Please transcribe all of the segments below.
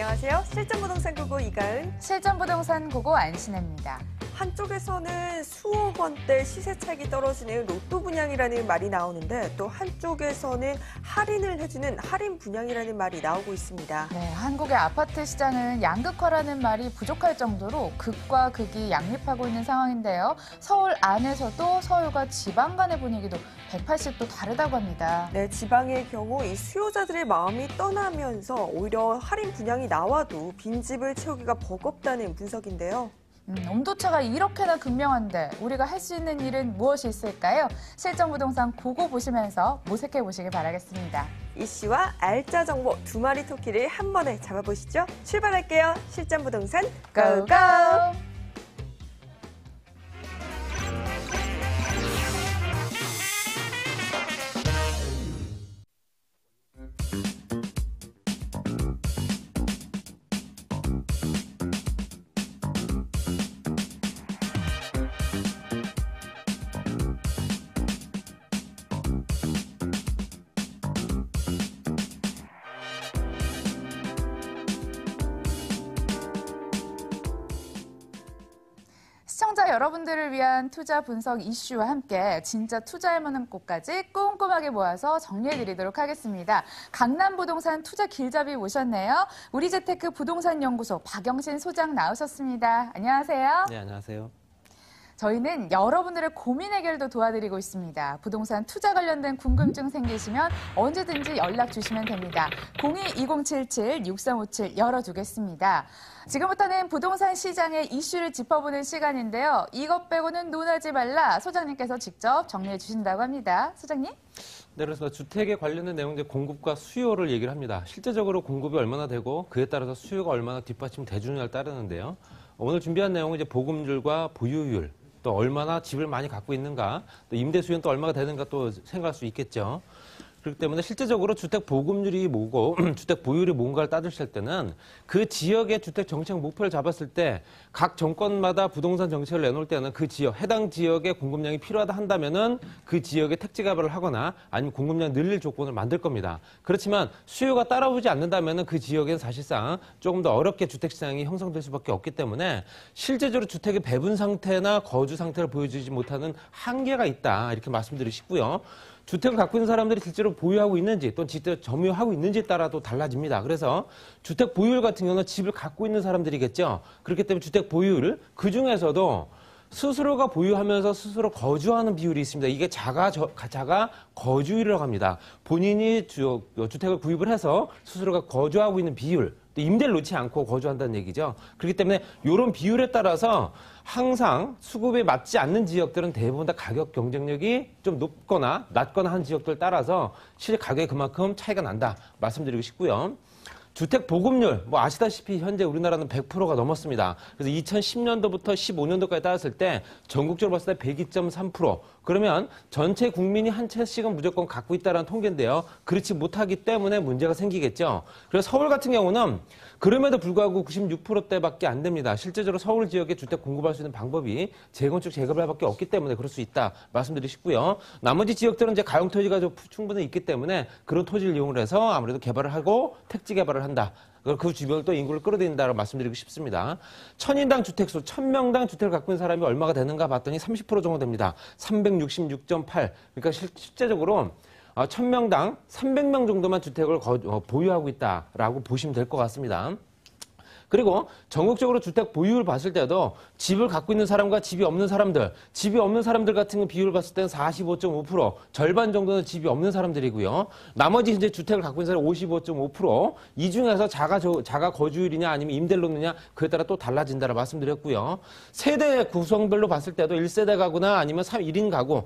안녕하세요. 실전부동산 고고 이가은. 실전부동산 고고 안신혜입니다. 한쪽에서는 수억 원대 시세 차익이 떨어지는 로또 분양이라는 말이 나오는데 또 한쪽에서는 할인을 해주는 할인 분양이라는 말이 나오고 있습니다. 네, 한국의 아파트 시장은 양극화라는 말이 부족할 정도로 극과 극이 양립하고 있는 상황인데요. 서울 안에서도 서울과 지방 간의 분위기도 180도 다르다고 합니다. 네, 지방의 경우 이 수요자들의 마음이 떠나면서 오히려 할인 분양이 나와도 빈집을 채우기가 버겁다는 분석인데요. 온도차가 이렇게나 극명한데 우리가 할 수 있는 일은 무엇이 있을까요? 실전부동산 고고 보시면서 모색해 보시길 바라겠습니다. 이슈와 알짜 정보 두 마리 토끼를 한 번에 잡아보시죠. 출발할게요. 실전부동산 고고! 시청자 여러분들을 위한 투자 분석 이슈와 함께 진짜 투자할 만한 곳까지 꼼꼼하게 모아서 정리해드리도록 하겠습니다. 강남부동산 투자 길잡이 모셨네요. 우리재테크 부동산연구소 박영신 소장 나오셨습니다. 안녕하세요. 네, 안녕하세요. 저희는 여러분들의 고민 해결도 도와드리고 있습니다. 부동산 투자 관련된 궁금증 생기시면 언제든지 연락 주시면 됩니다. 02-2077-6357 열어두겠습니다. 지금부터는 부동산 시장의 이슈를 짚어보는 시간인데요. 이것 빼고는 논하지 말라 소장님께서 직접 정리해 주신다고 합니다. 소장님? 네, 그래서 주택에 관련된 내용들 공급과 수요를 얘기를 합니다. 실제적으로 공급이 얼마나 되고 그에 따라서 수요가 얼마나 뒷받침되느냐를 따르는데요. 오늘 준비한 내용은 이제 보급률과 보유율, 또 얼마나 집을 많이 갖고 있는가, 또 임대 수요는 또 얼마가 되는가 또 생각할 수 있겠죠. 그렇기 때문에 실제적으로 주택 보급률이 뭐고 주택 보유율이 뭔가를 따지실 때는 그 지역의 주택 정책 목표를 잡았을 때 각 정권마다 부동산 정책을 내놓을 때는 그 지역, 해당 지역의 공급량이 필요하다 한다면은 그 지역에 택지 가발을 하거나 아니면 공급량 늘릴 조건을 만들 겁니다. 그렇지만 수요가 따라오지 않는다면은 그 지역엔 사실상 조금 더 어렵게 주택 시장이 형성될 수밖에 없기 때문에 실제적으로 주택의 배분 상태나 거주 상태를 보여주지 못하는 한계가 있다. 이렇게 말씀드리고 싶고요. 주택을 갖고 있는 사람들이 실제로 보유하고 있는지 또는 실제로 점유하고 있는지에 따라도 달라집니다. 그래서 주택 보유율 같은 경우는 집을 갖고 있는 사람들이겠죠. 그렇기 때문에 주택 보유율, 그중에서도 스스로가 보유하면서 스스로 거주하는 비율이 있습니다. 이게 자가 거주율이라고 합니다. 본인이 주택을 구입을 해서 스스로가 거주하고 있는 비율, 또 임대를 놓지 않고 거주한다는 얘기죠. 그렇기 때문에 이런 비율에 따라서 항상 수급에 맞지 않는 지역들은 대부분 다 가격 경쟁력이 좀 높거나 낮거나 한 지역들 따라서 실제 가격이 그만큼 차이가 난다 말씀드리고 싶고요. 주택 보급률, 아시다시피 현재 우리나라는 100%가 넘었습니다. 그래서 2010년도부터 15년도까지 따졌을 때 전국적으로 봤을 때 102.3%. 그러면 전체 국민이 한 채씩은 무조건 갖고 있다는 통계인데요. 그렇지 못하기 때문에 문제가 생기겠죠. 그래서 서울 같은 경우는 그럼에도 불구하고 96%대밖에 안 됩니다. 실제적으로 서울 지역에 주택 공급할 수 있는 방법이 재건축, 재개발밖에 없기 때문에 그럴 수 있다 말씀드리고 싶고요. 나머지 지역들은 이제 가용 토지가 좀 충분히 있기 때문에 그런 토지를 이용을 해서 아무래도 개발을 하고 택지 개발을 한다. 그 주변을 또 인구를 끌어들인다고 말씀드리고 싶습니다. 1000인당 주택수, 1000명당 주택을 갖고 있는 사람이 얼마가 되는가 봤더니 30% 정도 됩니다. 366.8. 그러니까 실제적으로 1000명당 300명 정도만 주택을 보유하고 있다라고 보시면 될 것 같습니다. 그리고 전국적으로 주택 보유율 봤을 때도 집을 갖고 있는 사람과 집이 없는 사람들 같은 비율을 봤을 때는 45.5%, 절반 정도는 집이 없는 사람들이고요. 나머지 이제 주택을 갖고 있는 사람 55.5%, 이 중에서 자가 거주율이냐 아니면 임대를 놓느냐 그에 따라 또 달라진다고 말씀드렸고요. 세대 구성별로 봤을 때도 1세대 가구나 아니면 1인 가구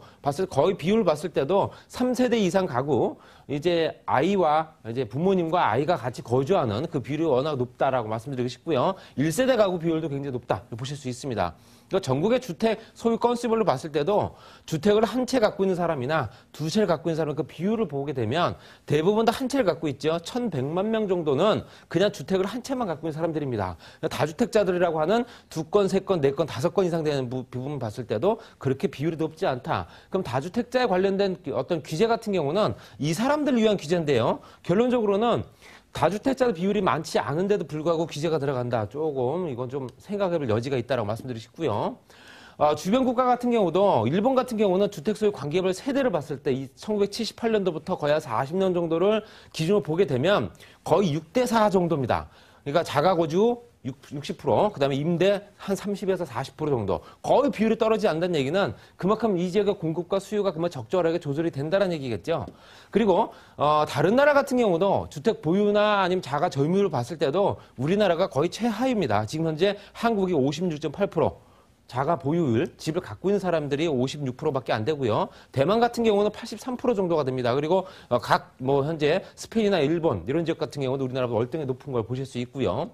거의 비율을 봤을 때도 3세대 이상 가구, 이제 아이와 이제 부모님과 아이가 같이 거주하는 그 비율이 워낙 높다라고 말씀드리고 싶고요. 1세대 가구 비율도 굉장히 높다 보실 수 있습니다. 그러니까 전국의 주택 소유 건수별로 봤을 때도 주택을 한 채 갖고 있는 사람이나 두 채를 갖고 있는 사람 그 비율을 보게 되면 대부분 다 한 채를 갖고 있죠. 1100만 명 정도는 그냥 주택을 한 채만 갖고 있는 사람들입니다. 다주택자들이라고 하는 2건, 3건, 4건, 5건 이상 되는 부분 봤을 때도 그렇게 비율이 높지 않다. 그럼 다주택자에 관련된 어떤 규제 같은 경우는 이 사람들을 위한 규제인데요. 결론적으로는 다주택자 비율이 많지 않은데도 불구하고 규제가 들어간다. 조금 이건 좀 생각해볼 여지가 있다라고 말씀드리고 싶고요. 주변 국가 같은 경우도 일본 같은 경우는 주택 소유 관계별 세대를 봤을 때 1978년도부터 거의 한 40년 정도를 기준으로 보게 되면 거의 6대4 정도입니다. 그러니까 자가거주 60%, 그다음에 임대 한 30에서 40% 정도. 거의 비율이 떨어지지 않는다는 얘기는 그만큼 이 지역의 공급과 수요가 그만 적절하게 조절이 된다는 얘기겠죠. 그리고 다른 나라 같은 경우도 주택 보유나 아니면 자가 점유율을 봤을 때도 우리나라가 거의 최하위입니다. 지금 현재 한국이 56.8%. 자가 보유율, 집을 갖고 있는 사람들이 56%밖에 안 되고요. 대만 같은 경우는 83% 정도가 됩니다. 그리고 현재 스페인이나 일본 이런 지역 같은 경우도 우리나라보다 월등히 높은 걸 보실 수 있고요.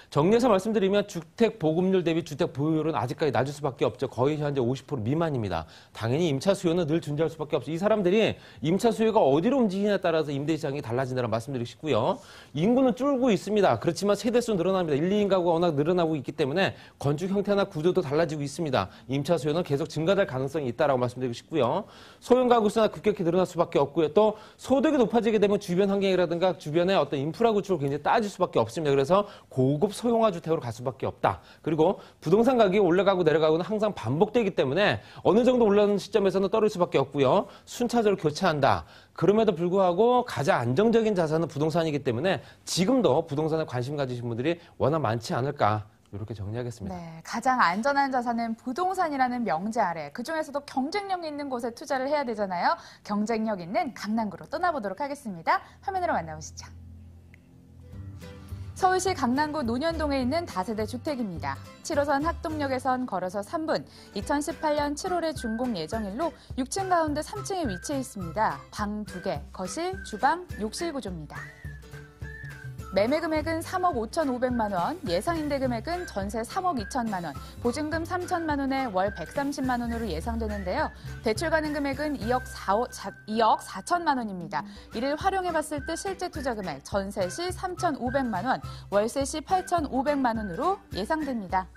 정리해서 말씀드리면 주택 보급률 대비 주택 보유율은 아직까지 낮을 수밖에 없죠. 거의 현재 50% 미만입니다. 당연히 임차 수요는 늘 존재할 수밖에 없죠. 이 사람들이 임차 수요가 어디로 움직이냐에 따라서 임대 시장이 달라진다는 말씀드리고 싶고요. 인구는 줄고 있습니다. 그렇지만 세대수 늘어납니다. 1, 2인 가구가 워낙 늘어나고 있기 때문에 건축 형태나 구조도 달라지고 있습니다. 임차 수요는 계속 증가될 가능성이 있다고 말씀드리고 싶고요. 소형 가구 수나 급격히 늘어날 수밖에 없고요. 또 소득이 높아지게 되면 주변 환경이라든가 주변의 어떤 인프라 구축을 굉장히 따질 수밖에 없습니다. 그래서 고급 소형화 주택으로 갈 수밖에 없다. 그리고 부동산 가격이 올라가고 내려가고는 항상 반복되기 때문에 어느 정도 올라오는 시점에서는 떨어질 수밖에 없고요. 순차적으로 교체한다. 그럼에도 불구하고 가장 안정적인 자산은 부동산이기 때문에 지금도 부동산에 관심 가지신 분들이 워낙 많지 않을까. 이렇게 정리하겠습니다. 네, 가장 안전한 자산은 부동산이라는 명제 아래 그중에서도 경쟁력 있는 곳에 투자를 해야 되잖아요. 경쟁력 있는 강남구로 떠나보도록 하겠습니다. 화면으로 만나보시죠. 서울시 강남구 논현동에 있는 다세대 주택입니다. 7호선 학동역에선 걸어서 3분, 2018년 7월에 준공 예정일로 6층 가운데 3층에 위치해 있습니다. 방 2개, 거실, 주방, 욕실 구조입니다. 매매 금액은 3억 5,500만 원, 예상 임대 금액은 전세 3억 2천만 원, 보증금 3천만 원에 월 130만 원으로 예상되는데요. 대출 가능 금액은 2억 4천만 원입니다. 이를 활용해 봤을 때 실제 투자 금액 전세 시 3,500만 원, 월세 시 8,500만 원으로 예상됩니다.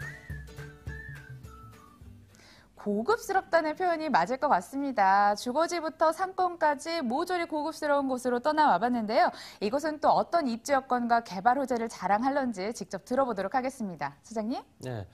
고급스럽다는 표현이 맞을 것 같습니다. 주거지부터 상권까지 모조리 고급스러운 곳으로 떠나와봤는데요. 이곳은 또 어떤 입지 여건과 개발 호재를 자랑할런지 직접 들어보도록 하겠습니다. 소장님? 네,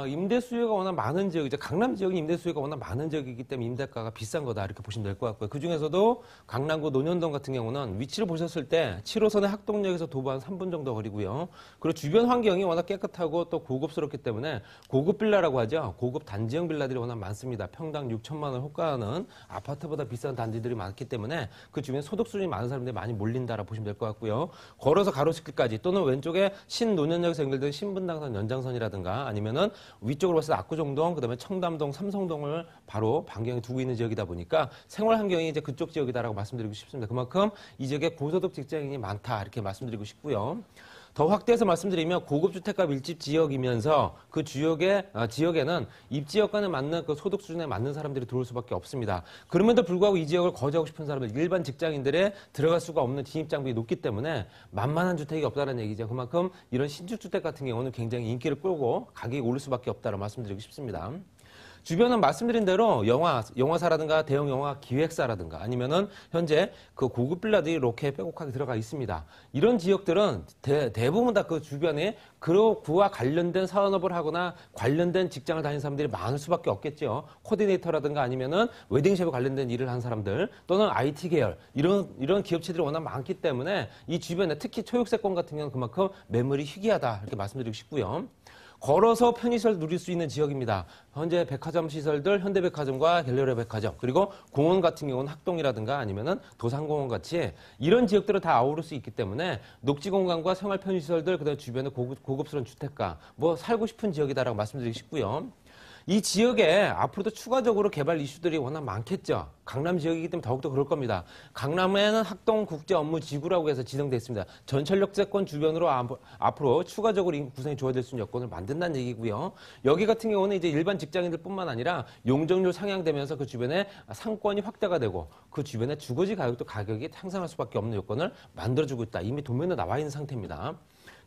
임대 수요가 워낙 많은 지역이죠. 강남 지역이 임대 수요가 워낙 많은 지역이기 때문에 임대가가 비싼 거다 이렇게 보시면 될 것 같고요. 그중에서도 강남구 논현동 같은 경우는 위치를 보셨을 때 7호선의 학동역에서 도보 한 3분 정도 거리고요. 그리고 주변 환경이 워낙 깨끗하고 또 고급스럽기 때문에 고급 빌라라고 하죠. 고급 단지형 빌라들이 워낙 많습니다. 평당 6천만 원 호가하는 아파트보다 비싼 단지들이 많기 때문에 그 주변에 소득 수준이 많은 사람들이 많이 몰린다라고 보시면 될 것 같고요. 걸어서 가로수길까지 또는 왼쪽에 신논현역에서 연결된 신분당선 연장선이라든가 아니면은 위쪽으로 봤을 때 압구정동, 그다음에 청담동, 삼성동을 바로 반경에 두고 있는 지역이다 보니까 생활 환경이 이제 그쪽 지역이다라고 말씀드리고 싶습니다. 그만큼 이 지역에 고소득 직장인이 많다 이렇게 말씀드리고 싶고요. 더 확대해서 말씀드리면 고급 주택가 밀집 지역이면서 그 지역에는 입지 여건에 맞는 그 소득 수준에 맞는 사람들이 들어올 수밖에 없습니다. 그럼에도 불구하고 이 지역을 거주하고 싶은 사람들, 일반 직장인들의 들어갈 수가 없는 진입 장벽이 높기 때문에 만만한 주택이 없다는 얘기죠. 그만큼 이런 신축 주택 같은 경우는 굉장히 인기를 끌고 가격이 오를 수밖에 없다고 말씀드리고 싶습니다. 주변은 말씀드린 대로 영화사라든가 대형 영화 기획사라든가 아니면은 현재 그 고급 빌라들이 이렇게 빼곡하게 들어가 있습니다. 이런 지역들은 대부분 다 그 주변에 그와 관련된 산업을 하거나 관련된 직장을 다니는 사람들이 많을 수밖에 없겠죠. 코디네이터라든가 아니면은 웨딩샵에 관련된 일을 하는 사람들 또는 IT 계열 이런 기업체들이 워낙 많기 때문에 이 주변에 특히 초역세권 같은 경우는 그만큼 매물이 희귀하다 이렇게 말씀드리고 싶고요. 걸어서 편의시설 누릴 수 있는 지역입니다. 현재 백화점 시설들, 현대백화점과 갤러리 백화점, 그리고 공원 같은 경우는 학동이라든가 아니면은 도산공원 같이 이런 지역들을 다 아우를 수 있기 때문에 녹지공간과 생활 편의시설들, 그다음에 주변에 고급스러운 주택가, 살고 싶은 지역이다라고 말씀드리고 싶고요. 이 지역에 앞으로도 추가적으로 개발 이슈들이 워낙 많겠죠. 강남 지역이기 때문에 더욱더 그럴 겁니다. 강남에는 학동국제업무지구라고 해서 지정되어 있습니다. 전철역세권 주변으로 앞으로 추가적으로 인구 구성이 좋아질 수 있는 여건을 만든다는 얘기고요. 여기 같은 경우는 이제 일반 직장인들뿐만 아니라 용적률 상향되면서 그 주변에 상권이 확대가 되고 그 주변에 주거지 가격도 가격이 상승할 수밖에 없는 여건을 만들어주고 있다. 이미 도면에 나와 있는 상태입니다.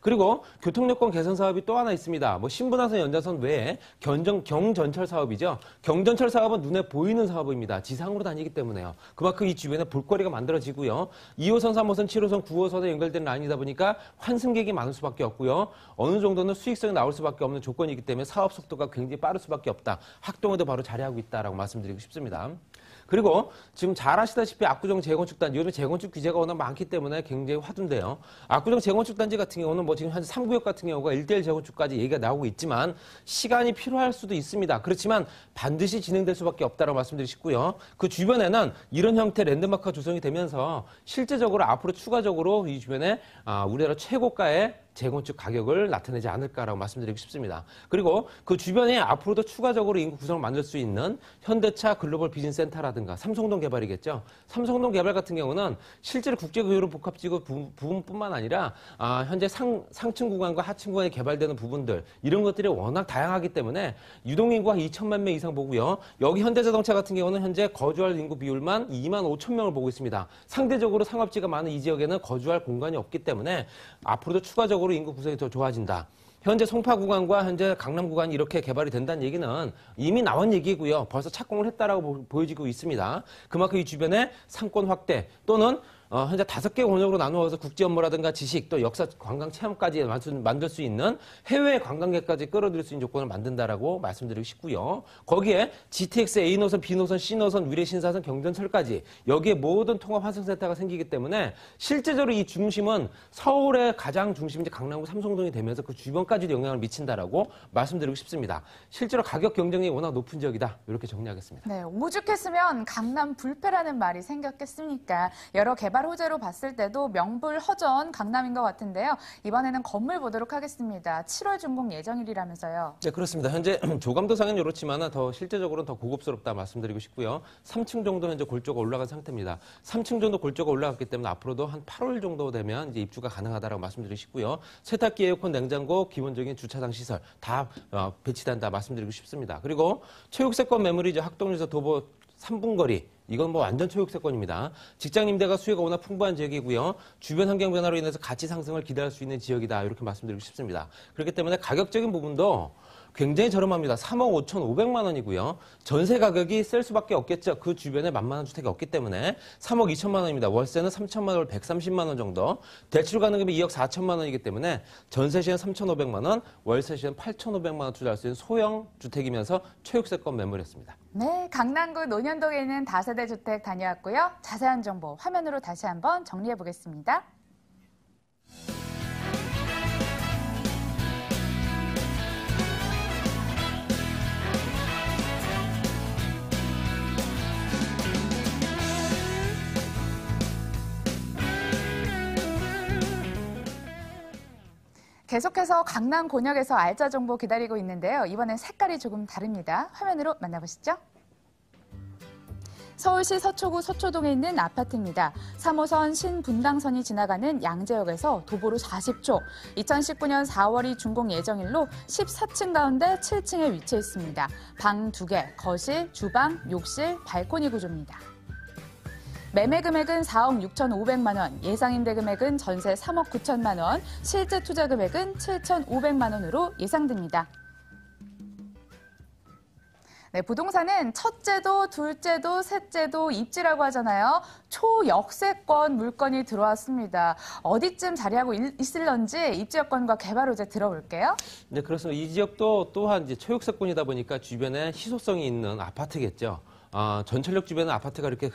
그리고 교통여건 개선 사업이 또 하나 있습니다. 뭐 신분화선 연장선 외에 경전철 사업이죠. 경전철 사업은 눈에 보이는 사업입니다. 지상으로 다니기 때문에요. 그만큼 이 주변에 볼거리가 만들어지고요. 2호선, 3호선, 7호선, 9호선에 연결된 라인이다 보니까 환승객이 많을 수밖에 없고요. 어느 정도는 수익성이 나올 수밖에 없는 조건이기 때문에 사업 속도가 굉장히 빠를 수밖에 없다. 학동에도 바로 자리하고 있다라고 말씀드리고 싶습니다. 그리고 지금 잘 아시다시피 압구정 재건축단지, 요즘 재건축 규제가 워낙 많기 때문에 굉장히 화두인데요. 압구정 재건축단지 같은 경우는 뭐 지금 현재 3구역 같은 경우가 1대1 재건축까지 얘기가 나오고 있지만 시간이 필요할 수도 있습니다. 그렇지만 반드시 진행될 수밖에 없다고 말씀드리고 싶고요. 그 주변에는 이런 형태 랜드마크가 조성이 되면서 실제적으로 앞으로 추가적으로 이 주변에 우리나라 최고가의 재건축 가격을 나타내지 않을까라고 말씀드리고 싶습니다. 그리고 그 주변에 앞으로도 추가적으로 인구 구성을 만들 수 있는 현대차 글로벌 비즈니스센터라든가 삼성동 개발이겠죠. 삼성동 개발 같은 경우는 실제로 국제교류 복합지구 부분뿐만 아니라 현재 상층 구간과 하층 구간에 개발되는 부분들 이런 것들이 워낙 다양하기 때문에 유동인구가 2천만 명 이상 보고요. 여기 현대자동차 같은 경우는 현재 거주할 인구 비율만 2만 5천 명을 보고 있습니다. 상대적으로 상업지가 많은 이 지역에는 거주할 공간이 없기 때문에 앞으로도 추가적으로 인구 구성이 더 좋아진다. 현재 송파 구간과 현재 강남 구간이 이렇게 개발이 된다는 얘기는 이미 나온 얘기고요. 벌써 착공을 했다라고 보여지고 있습니다. 그만큼 이 주변에 상권 확대 또는 현재 5개 권역으로 나누어서 국제 업무라든가 지식 또 역사 관광 체험까지 만들 수 있는 해외 관광객까지 끌어들일 수 있는 조건을 만든다라고 말씀드리고 싶고요. 거기에 GTX A노선, B노선, C노선, 위례신사선, 경전철까지 여기에 모든 통합 환승센터가 생기기 때문에 실제적으로 이 중심은 서울의 가장 중심지 강남구 삼성동이 되면서 그 주변까지도 영향을 미친다라고 말씀드리고 싶습니다. 실제로 가격 경쟁력이 워낙 높은 지역이다. 이렇게 정리하겠습니다. 네, 오죽했으면 강남 불패라는 말이 생겼겠습니까? 여러 개발 호재로 봤을 때도 명불허전 강남인 것 같은데요. 이번에는 건물 보도록 하겠습니다. 7월 준공 예정일이라면서요. 네, 그렇습니다. 현재 조감도상은 이렇지만 더 실제적으로는 더 고급스럽다 말씀드리고 싶고요. 3층 정도 현재 골조가 올라간 상태입니다. 3층 정도 골조가 올라갔기 때문에 앞으로도 한 8월 정도 되면 이제 입주가 가능하다라고 말씀드리고 싶고요. 세탁기, 에어컨, 냉장고, 기본적인 주차장 시설 다 배치된다 말씀드리고 싶습니다. 그리고 체육세권 매물이죠. 학동에서 도보 3분 거리. 이건 뭐 완전 초역세권입니다. 직장 임대가 수요가 워낙 풍부한 지역이고요. 주변 환경 변화로 인해서 가치 상승을 기대할 수 있는 지역이다. 이렇게 말씀드리고 싶습니다. 그렇기 때문에 가격적인 부분도 굉장히 저렴합니다. 3억 5,500만 원이고요. 전세 가격이 셀 수밖에 없겠죠. 그 주변에 만만한 주택이 없기 때문에 3억 2천만 원입니다. 월세는 3천만 원, 130만 원 정도. 대출 가능금이 2억 4천만 원이기 때문에 전세 시엔 3,500만 원, 월세 시엔 8,500만 원 투자할 수 있는 소형 주택이면서 초역세권 매물이었습니다. 네, 강남구 논현동에 있는 다세대 주택 다녀왔고요. 자세한 정보 화면으로 다시 한번 정리해 보겠습니다. 계속해서 강남 곤역에서 알짜 정보 기다리고 있는데요. 이번엔 색깔이 조금 다릅니다. 화면으로 만나보시죠. 서울시 서초구 서초동에 있는 아파트입니다. 3호선 신분당선이 지나가는 양재역에서 도보로 40초, 2019년 4월이 준공 예정일로 14층 가운데 7층에 위치해 있습니다. 방 2개, 거실, 주방, 욕실, 발코니 구조입니다. 매매 금액은 4억 6,500만 원, 예상 임대 금액은 전세 3억 9천만 원, 실제 투자 금액은 7,500만 원으로 예상됩니다. 네, 부동산은 첫째도, 둘째도, 셋째도 입지라고 하잖아요. 초역세권 물건이 들어왔습니다. 어디쯤 자리하고 있을런지 입지 여건과 개발 호재 들어볼게요. 네, 그렇습니다. 이 지역도 또한 이제 초역세권이다 보니까 주변에 희소성이 있는 아파트겠죠. 전철역 주변은 아파트가 이렇게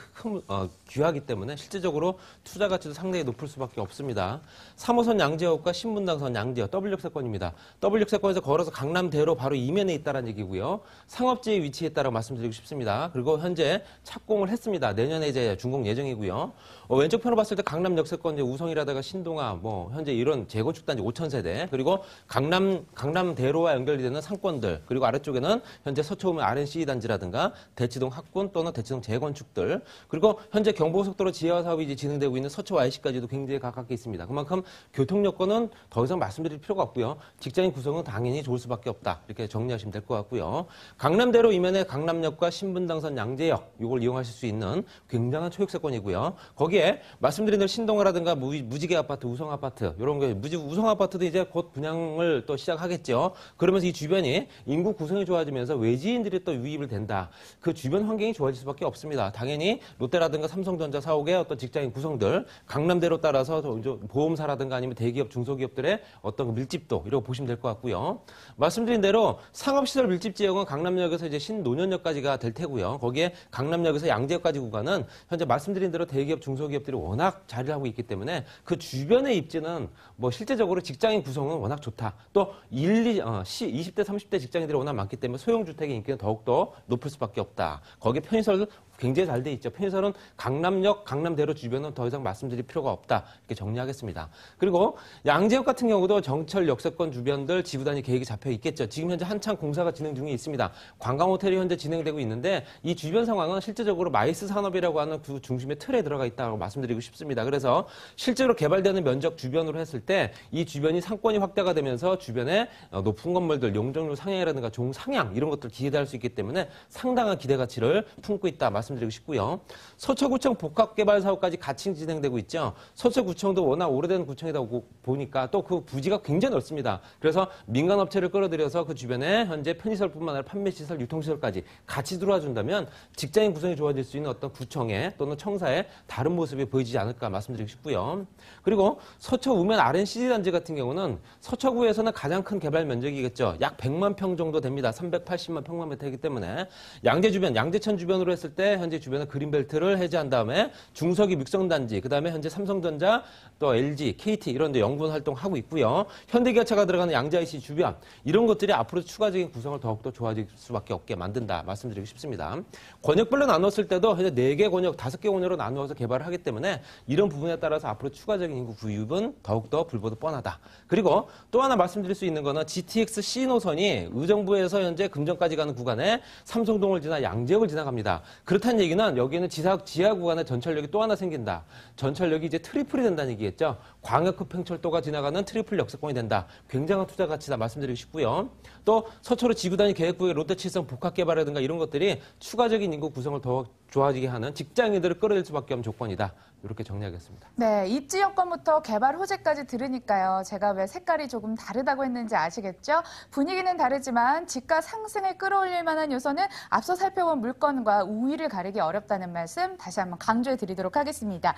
귀하기 때문에 실제적으로 투자 가치도 상당히 높을 수밖에 없습니다. 3호선 양재역과 신분당선 양재역 W역세권입니다. W역세권에서 걸어서 강남대로 바로 이면에 있다는 얘기고요. 상업지에 위치했다고 말씀드리고 싶습니다. 그리고 현재 착공을 했습니다. 내년에 이제 준공 예정이고요. 왼쪽 편으로 봤을 때 강남 역세권 이제 우성이라다가 신동아 현재 이런 재건축 단지 5,000세대 그리고 강남대로와 연결이 되는 상권들 그리고 아래쪽에는 현재 서초구의 RNC 단지라든가 대치동 착군 또는 대치동 재건축들, 그리고 현재 경부고속도로 지하화 사업이 이제 진행되고 있는 서초 YC까지도 굉장히 가깝게 있습니다. 그만큼 교통 여건은 더 이상 말씀드릴 필요가 없고요. 직장인 구성은 당연히 좋을 수밖에 없다. 이렇게 정리하시면 될 것 같고요. 강남대로 이면에 강남역과 신분당선 양재역 이걸 이용하실 수 있는 굉장한 초역세권이고요. 거기에 말씀드린 대로 신동아라든가 무지개 아파트, 우성 아파트 이런 게 우성 아파트도 이제 곧 분양을 또 시작하겠죠. 그러면서 이 주변이 인구 구성이 좋아지면서 외지인들이 또 유입을 된다. 그 주변 환경이 좋아질 수밖에 없습니다. 당연히 롯데라든가 삼성전자 사옥의 어떤 직장인 구성들, 강남대로 따라서 보험사라든가 아니면 대기업, 중소기업들의 어떤 밀집도 이런 거 보시면 될 것 같고요. 말씀드린 대로 상업시설 밀집 지역은 강남역에서 이제 신노년역까지가 될 테고요. 거기에 강남역에서 양재역까지 구간은 현재 말씀드린 대로 대기업, 중소기업들이 워낙 자리를 하고 있기 때문에 그 주변의 입지는 뭐 실제적으로 직장인 구성은 워낙 좋다. 또 20대, 30대 직장인들이 워낙 많기 때문에 소형주택의 인기는 더욱더 높을 수밖에 없다. 거기에 편의시설 굉장히 잘 돼 있죠. 편의시설은 강남역, 강남대로 주변은 더 이상 말씀드릴 필요가 없다. 이렇게 정리하겠습니다. 그리고 양재역 같은 경우도 정철 역세권 주변들 지구 단위 계획이 잡혀 있겠죠. 지금 현재 한창 공사가 진행 중에 있습니다. 관광호텔이 현재 진행되고 있는데 이 주변 상황은 실제적으로 마이스 산업이라고 하는 그 중심의 틀에 들어가 있다고 말씀드리고 싶습니다. 그래서 실제로 개발되는 면적 주변으로 했을 때 이 주변이 상권이 확대가 되면서 주변에 높은 건물들, 용적률 상향이라든가 종상향 이런 것들 기대할 수 있기 때문에 상당한 기대 가치를 품고 있다 말씀드리고 싶고요. 서초구청 복합개발 사업까지 같이 진행되고 있죠. 서초구청도 워낙 오래된 구청이다 보니까 또 그 부지가 굉장히 넓습니다. 그래서 민간업체를 끌어들여서 그 주변에 현재 편의시설뿐만 아니라 판매시설, 유통시설까지 같이 들어와 준다면 직장인 구성이 좋아질 수 있는 어떤 구청의 또는 청사의 다른 모습이 보이지 않을까 말씀드리고 싶고요. 그리고 서초 우면 RNCD단지 같은 경우는 서초구에서는 가장 큰 개발 면적이겠죠. 약 100만 평 정도 됩니다. 380만 평방미터이기 때문에 양재 주변, 양재천 주변으로 했을 때 현재 주변에 그린벨트를 해제한 다음에 중서기 육성단지, 그 다음에 현재 삼성전자, 또 LG, KT 이런 데 연구원 활동하고 있고요. 현대기아차가 들어가는 양재 IC 주변 이런 것들이 앞으로 추가적인 구성을 더욱더 좋아질 수밖에 없게 만든다 말씀드리고 싶습니다. 권역별로 나눴을 때도 현재 4개 권역, 5개 권역으로 나누어서 개발을 하기 때문에 이런 부분에 따라서 앞으로 추가적인 인구 구입은 더욱더 불보듯 뻔하다. 그리고 또 하나 말씀드릴 수 있는 거는 GTX C 노선이 의정부에서 현재 금정까지 가는 구간에 삼성동을 지나 양재역을 지나갑니다. 그렇다는 얘기는 여기는 지하 구간에 전철역이 또 하나 생긴다. 전철역이 이제 트리플이 된다는 얘기겠죠. 광역급행철도가 지나가는 트리플 역세권이 된다. 굉장한 투자 가치다 말씀드리고 싶고요. 또 서초로 지구단위 계획구의 롯데칠성 복합개발이라든가 이런 것들이 추가적인 인구 구성을 더 좋아지게 하는 직장인들을 끌어낼 수밖에 없는 조건이다. 이렇게 정리하겠습니다. 네, 입지 여건부터 개발 호재까지 들으니까요. 제가 왜 색깔이 조금 다르다고 했는지 아시겠죠? 분위기는 다르지만 집가 상승을 끌어올릴 만한 요소는 앞서 살펴본 물건과 우위를 가리기 어렵다는 말씀 다시 한번 강조해 드리도록 하겠습니다.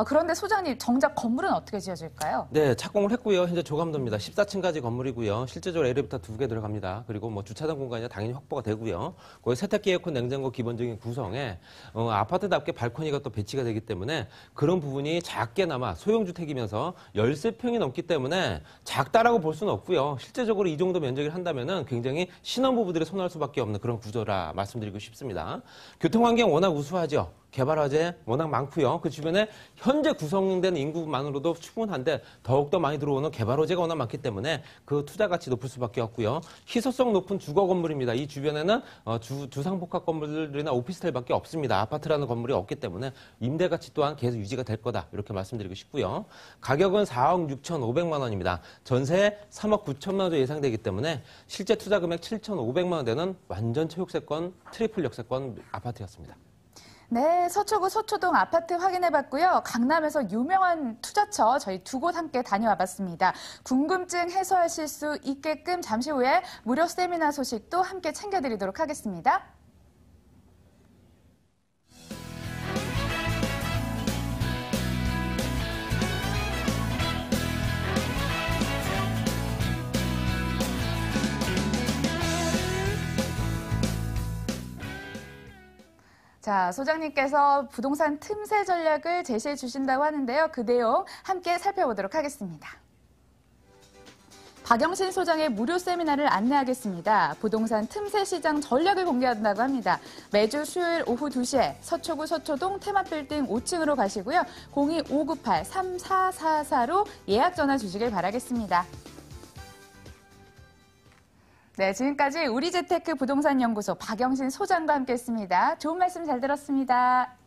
그런데 소장님, 정작 건물은 어떻게 지어질까요? 네, 착공을 했고요. 현재 조감도입니다. 14층까지 건물이고요. 실제적으로 엘리베이터 2개 들어갑니다. 그리고 뭐 주차장 공간이 당연히 확보가 되고요. 거기 세탁기, 에어컨, 냉장고 기본적인 구성에 아파트답게 발코니가 또 배치가 되기 때문에 그런 부분이 작게나마 소형주택이면서 13평이 넘기 때문에 작다라고 볼 수는 없고요. 실제적으로 이 정도 면적을 한다면은 굉장히 신혼부부들이 선호할 수밖에 없는 그런 구조라 말씀드리고 싶습니다. 교통환경 워낙 우수하죠. 개발 화재 워낙 많고요. 그 주변에 현재 구성된 인구만으로도 충분한데 더욱더 많이 들어오는 개발 화재가 워낙 많기 때문에 그 투자 가치 높을 수밖에 없고요. 희소성 높은 주거 건물입니다. 이 주변에는 주상복합 건물들이나 오피스텔밖에 없습니다. 아파트라는 건물이 없기 때문에 임대 가치 또한 계속 유지가 될 거다. 이렇게 말씀드리고 싶고요. 가격은 4억 6,500만 원입니다. 전세 3억 9천만 원 정도 예상되기 때문에 실제 투자 금액 7,500만 원 되는 완전 초역세권, 트리플 역세권 아파트였습니다. 네, 서초구 서초동 아파트 확인해봤고요. 강남에서 유명한 투자처 저희 2곳 함께 다녀와봤습니다. 궁금증 해소하실 수 있게끔 잠시 후에 무료 세미나 소식도 함께 챙겨드리도록 하겠습니다. 자, 소장님께서 부동산 틈새 전략을 제시해 주신다고 하는데요. 그 내용 함께 살펴보도록 하겠습니다. 박영신 소장의 무료 세미나를 안내하겠습니다. 부동산 틈새 시장 전략을 공개한다고 합니다. 매주 수요일 오후 2시에 서초구 서초동 테마빌딩 5층으로 가시고요. 02-598-3444로 예약 전화 주시길 바라겠습니다. 네, 지금까지 우리재테크 부동산 연구소 박영신 소장과 함께했습니다. 좋은 말씀 잘 들었습니다.